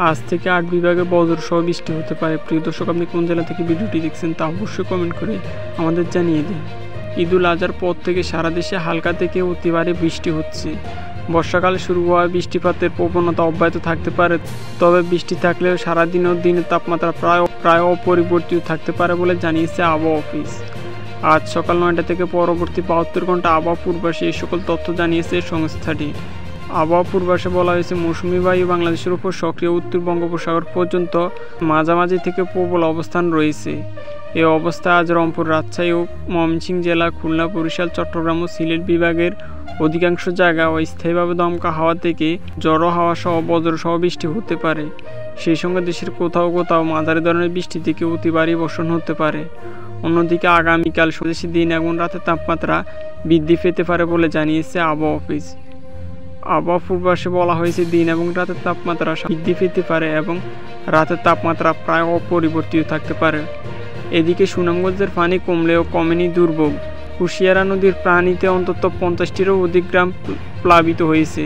আজ থেকে 8 বিভাগে বজ্রসহ বৃষ্টি হতে পারে। প্রিয় দর্শক, আপনি কোন জেলা থেকে ভিডিওটি দেখছেন তা অবশ্যই কমেন্ট করে আমাদের জানিয়ে দিন। ঈদুল আজহার পর থেকে সারা দেশে হালকা থেকে অতি ভারী বৃষ্টি হচ্ছে। বর্ষাকালে শুরু হওয়া বৃষ্টিপাতের প্রবণতা অব্যাহত থাকতে পারে, তবে বৃষ্টি থাকলেও সারাদিনও দিনের তাপমাত্রা প্রায় অপরিবর্তিত থাকতে পারে বলে জানিয়েছে আবহাওয়া অফিস। আজ সকাল 9টা থেকে পরবর্তী 72 ঘন্টা আবহাওয়া পূর্বাসে এই সকল তথ্য জানিয়েছে সংস্থাটি। আবহাওয়া পূর্বাসে বলা হয়েছে, মৌসুমি বায়ু বাংলাদেশের উপর সক্রিয় উত্তর বঙ্গোপসাগর পর্যন্ত মাঝামাঝি থেকে প্রবল অবস্থান রয়েছে। এই অবস্থায় আজ রংপুর, রাজশাহী ও ময়মনসিংহ জেলা, খুলনা, বরিশাল, চট্টগ্রাম ও সিলেট বিভাগের অধিকাংশ জায়গায় অস্থায়ীভাবে দমকা হাওয়া থেকে ঝড়ো হাওয়া সহ বজ্রসহ বৃষ্টি হতে পারে। সেই সঙ্গে দেশের কোথাও কোথাও মাঝারি ধরনের বৃষ্টি থেকে অতি ভারী বর্ষণ হতে পারে। অন্যদিকে আগামীকাল দেশে দিন এবং রাতের তাপমাত্রা বৃদ্ধি পেতে পারে বলে জানিয়েছে আবহাওয়া অফিস। আবহাওয়া পূর্বাসে বলা হয়েছে, দিন এবং রাতের তাপমাত্রা বৃদ্ধি পেতে পারে এবং রাতের তাপমাত্রা প্রায় অপরিবর্তিত থাকতে পারে। এদিকে সুনামগঞ্জের পানি কমলেও কমেনি দুর্ভোগ। কুশিয়ারা নদীর পানিতে অন্তত 50টিরও অধিক গ্রাম প্লাবিত হয়েছে।